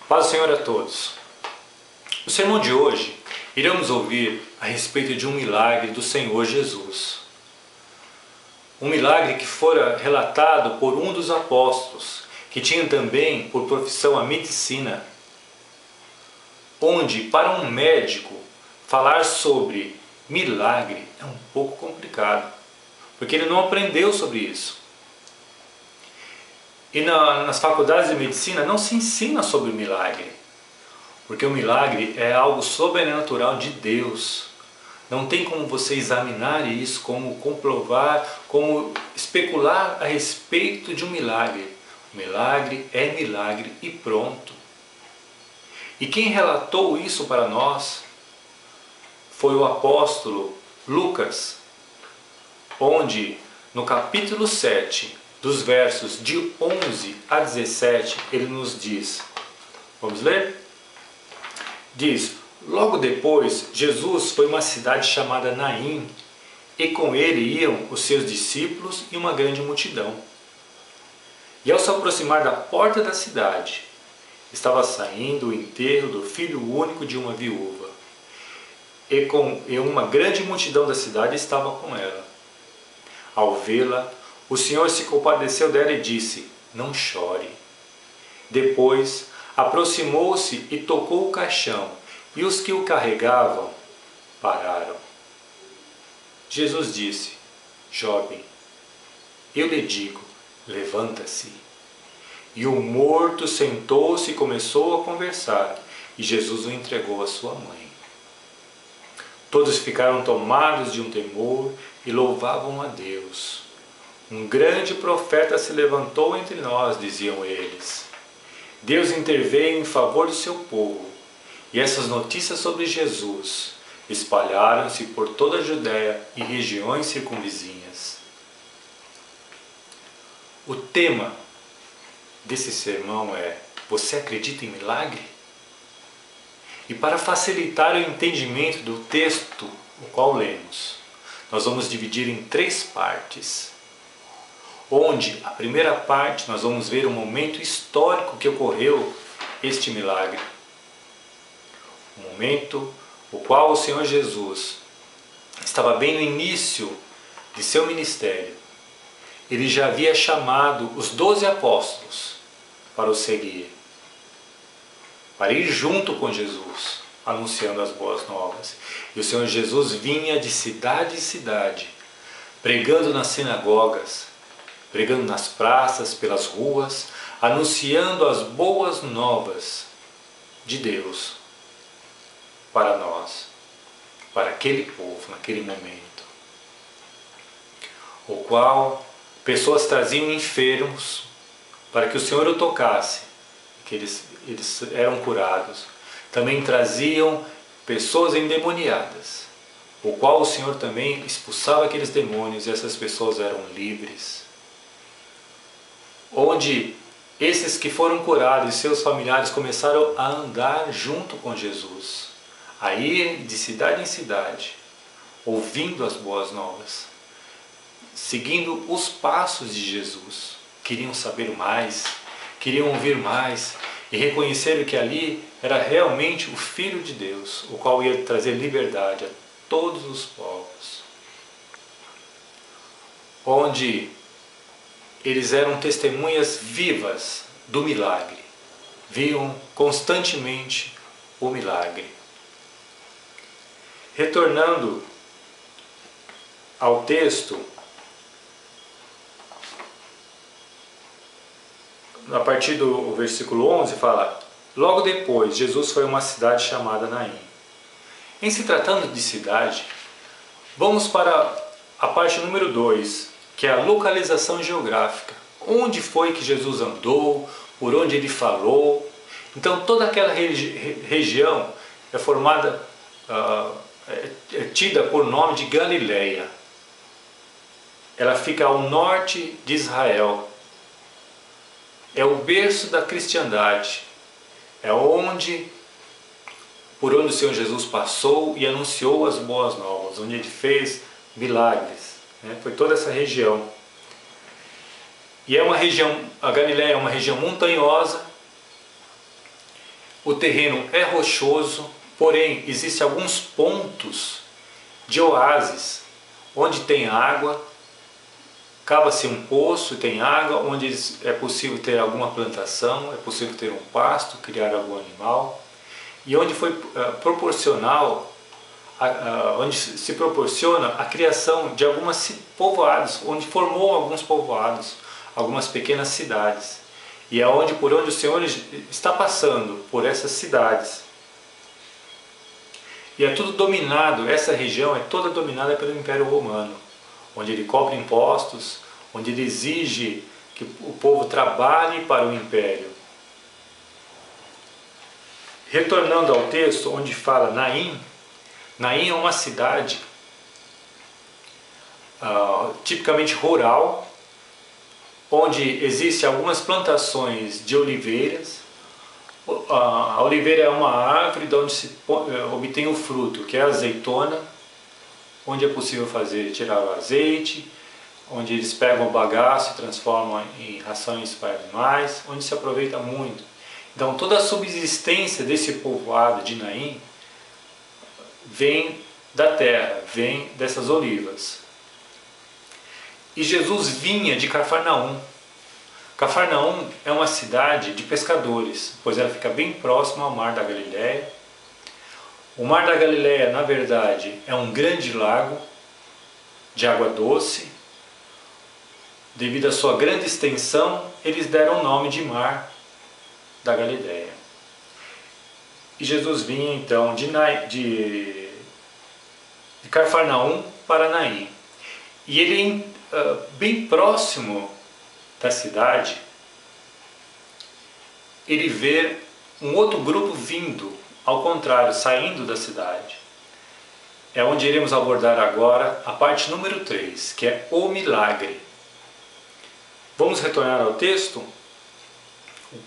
Paz do Senhor a todos. No sermão de hoje, iremos ouvir a respeito de um milagre do Senhor Jesus. Um milagre que fora relatado por um dos apóstolos, que tinha também por profissão a medicina, onde para um médico falar sobre milagre é um pouco complicado, porque ele não aprendeu sobre isso. E nas faculdades de medicina não se ensina sobre o milagre, porque o milagre é algo sobrenatural de Deus. Não tem como você examinar isso, como comprovar, como especular a respeito de um milagre. O milagre é milagre e pronto. E quem relatou isso para nós foi o apóstolo Lucas, onde no capítulo 7, dos versos de 11 a 17, ele nos diz, vamos ler? Diz: logo depois, Jesus foi a uma cidade chamada Naim, e com ele iam os seus discípulos e uma grande multidão. E ao se aproximar da porta da cidade, estava saindo o enterro do filho único de uma viúva, e uma grande multidão da cidade estava com ela. Ao vê-la, o Senhor se compadeceu dela e disse: não chore. Depois aproximou-se e tocou o caixão, e os que o carregavam pararam. Jesus disse: jovem, eu lhe digo, levanta-se. E o morto sentou-se e começou a conversar, e Jesus o entregou à sua mãe. Todos ficaram tomados de um temor e louvavam a Deus. Um grande profeta se levantou entre nós, diziam eles. Deus interveio em favor do seu povo, e essas notícias sobre Jesus espalharam-se por toda a Judéia e regiões circunvizinhas. O tema desse sermão é: você acredita em milagre? E para facilitar o entendimento do texto o qual lemos, nós vamos dividir em 3 partes. Onde a primeira parte nós vamos ver o momento histórico que ocorreu este milagre. O momento o qual o Senhor Jesus estava bem no início de seu ministério. Ele já havia chamado os 12 apóstolos para o seguir, para ir junto com Jesus, anunciando as boas novas. E o Senhor Jesus vinha de cidade em cidade, pregando nas sinagogas, pregando nas praças, pelas ruas, anunciando as boas novas de Deus para nós, para aquele povo, naquele momento, o qual pessoas traziam enfermos para que o Senhor o tocasse, que eles eram curados. Também traziam pessoas endemoniadas, o qual o Senhor também expulsava aqueles demônios e essas pessoas eram livres. Onde esses que foram curados e seus familiares começaram a andar junto com Jesus, a ir de cidade em cidade, ouvindo as boas novas, seguindo os passos de Jesus. Queriam saber mais, queriam ouvir mais e reconheceram que ali era realmente o Filho de Deus, o qual ia trazer liberdade a todos os povos. Onde eles eram testemunhas vivas do milagre, viam constantemente o milagre. Retornando ao texto, a partir do versículo 11 fala: logo depois Jesus foi a uma cidade chamada Naim. Em se tratando de cidade, vamos para a parte número 2, que é a localização geográfica. Onde foi que Jesus andou, por onde ele falou. Então toda aquela região é formada, é tida por nome de Galileia. Ela fica ao norte de Israel. É o berço da cristiandade. É por onde o Senhor Jesus passou e anunciou as boas novas, onde ele fez milagres. Foi toda essa região. E é uma região, a Galileia é uma região montanhosa, o terreno é rochoso, porém existem alguns pontos de oásis, onde tem água, cava-se um poço e tem água, onde é possível ter alguma plantação, é possível ter um pasto, criar algum animal, e onde foi proporcional, onde se proporciona a criação de alguns povoados, onde formou alguns povoados, algumas pequenas cidades. E é por onde o Senhor está passando, por essas cidades. E é tudo dominado, essa região é toda dominada pelo Império Romano, onde ele cobra impostos, onde ele exige que o povo trabalhe para o Império. Retornando ao texto onde fala Naim, Naim é uma cidade tipicamente rural, onde existem algumas plantações de oliveiras. A oliveira é uma árvore de onde se obtém o fruto, que é a azeitona, onde é possível tirar o azeite, onde eles pegam o bagaço e transformam em rações para animais, onde se aproveita muito. Então toda a subsistência desse povoado de Naim vem da terra, vem dessas olivas. E Jesus vinha de Cafarnaum. Cafarnaum é uma cidade de pescadores, pois ela fica bem próxima ao Mar da Galileia. O Mar da Galileia, na verdade, é um grande lago de água doce. Devido à sua grande extensão, eles deram o nome de Mar da Galileia. E Jesus vinha então de Cafarnaum para Naim. E ele, bem próximo da cidade, ele vê um outro grupo vindo, ao contrário, saindo da cidade. É onde iremos abordar agora a parte número 3, que é o milagre. Vamos retornar ao texto?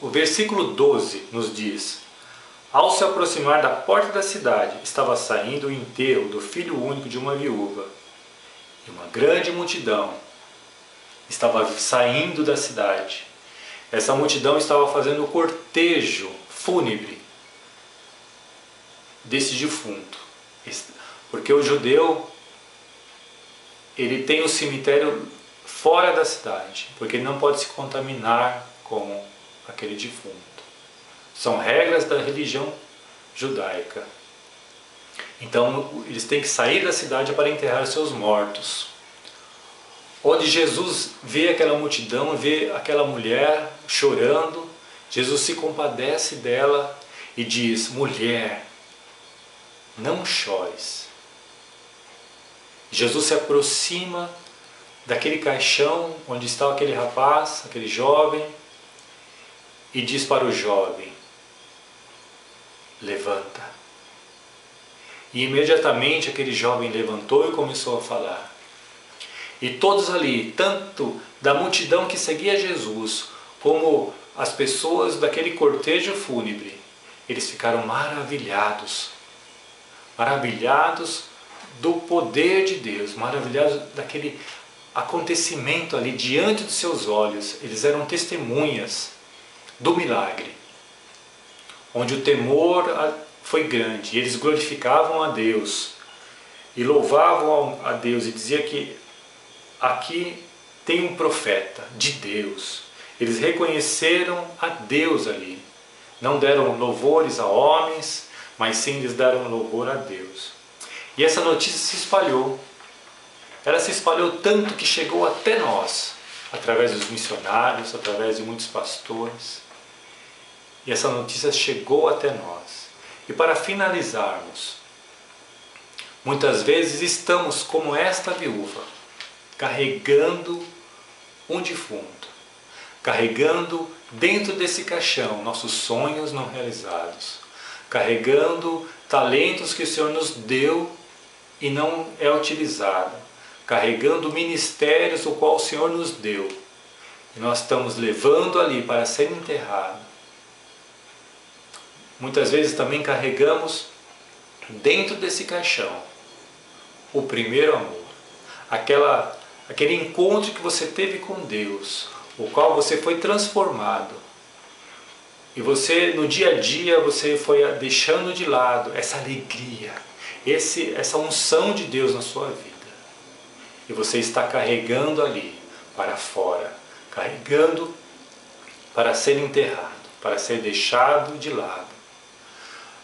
O versículo 12 nos diz: ao se aproximar da porta da cidade, estava saindo o enterro do filho único de uma viúva, e uma grande multidão estava saindo da cidade. Essa multidão estava fazendo o cortejo fúnebre desse defunto, porque o judeu ele tem o cemitério fora da cidade, porque ele não pode se contaminar com aquele defunto. São regras da religião judaica. Então eles têm que sair da cidade para enterrar seus mortos. Onde Jesus vê aquela multidão, vê aquela mulher chorando, Jesus se compadece dela e diz: mulher, não chores. Jesus se aproxima daquele caixão onde está aquele rapaz, aquele jovem, e diz para o jovem: levanta. E imediatamente aquele jovem levantou e começou a falar. E todos ali, tanto da multidão que seguia Jesus, como as pessoas daquele cortejo fúnebre, eles ficaram maravilhados. Maravilhados do poder de Deus, maravilhados daquele acontecimento ali diante dos seus olhos. Eles eram testemunhas do milagre, onde o temor foi grande, e eles glorificavam a Deus e louvavam a Deus, e dizia que aqui tem um profeta de Deus. Eles reconheceram a Deus ali, não deram louvores a homens, mas sim eles deram louvor a Deus. E essa notícia se espalhou. Ela se espalhou tanto que chegou até nós, através dos missionários, através de muitos pastores. E essa notícia chegou até nós. E para finalizarmos, muitas vezes estamos como esta viúva, carregando um defunto, carregando dentro desse caixão nossos sonhos não realizados, carregando talentos que o Senhor nos deu e não é utilizado, carregando ministérios o qual o Senhor nos deu, e nós estamos levando ali para ser enterrado. Muitas vezes também carregamos dentro desse caixão o primeiro amor, aquele encontro que você teve com Deus, o qual você foi transformado. E você, no dia a dia, você foi deixando de lado essa alegria, essa unção de Deus na sua vida. E você está carregando ali para fora, carregando para ser enterrado, para ser deixado de lado.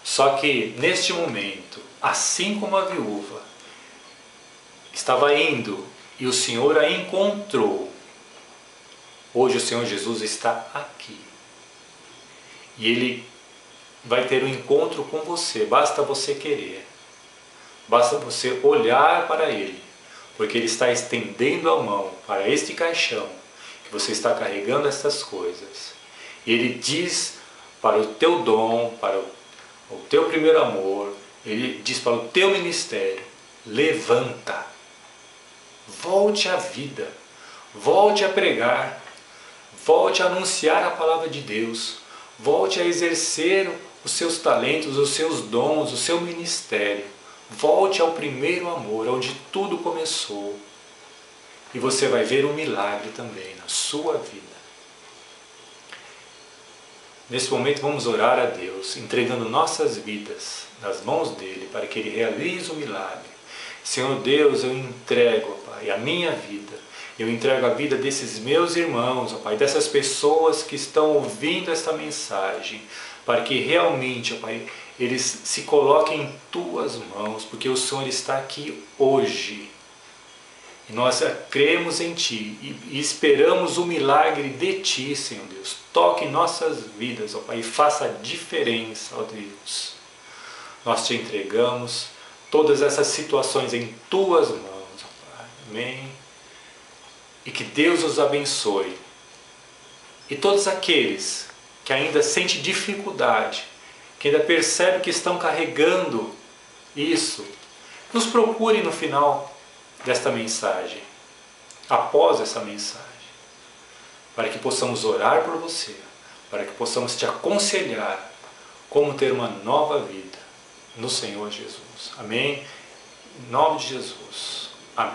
Só que neste momento, assim como a viúva estava indo e o Senhor a encontrou, hoje o Senhor Jesus está aqui. E Ele vai ter um encontro com você, basta você querer. Basta você olhar para Ele, porque Ele está estendendo a mão para este caixão que você está carregando essas coisas. E Ele diz para o teu dom, para o teu primeiro amor, Ele diz para o teu ministério: levanta, volte à vida, volte a pregar, volte a anunciar a palavra de Deus, volte a exercer os seus talentos, os seus dons, o seu ministério. Volte ao primeiro amor, onde tudo começou. E você vai ver um milagre também na sua vida. Nesse momento vamos orar a Deus, entregando nossas vidas nas mãos dEle, para que Ele realize o milagre. Senhor Deus, eu entrego, ó Pai, a minha vida. Eu entrego a vida desses meus irmãos, ó Pai, dessas pessoas que estão ouvindo esta mensagem, para que realmente, ó Pai, eles se coloquem em Tuas mãos, porque o Senhor está aqui hoje. E nós cremos em Ti e esperamos o milagre de Ti, Senhor Deus. Toque em nossas vidas, ó Pai, e faça a diferença, ó Deus. Nós Te entregamos todas essas situações em Tuas mãos, ó Pai. Amém. E que Deus os abençoe. E todos aqueles que ainda sentem dificuldade, que ainda percebem que estão carregando isso, nos procure no final desta mensagem, após essa mensagem, para que possamos orar por você, para que possamos te aconselhar como ter uma nova vida no Senhor Jesus. Amém? Em nome de Jesus. Amém.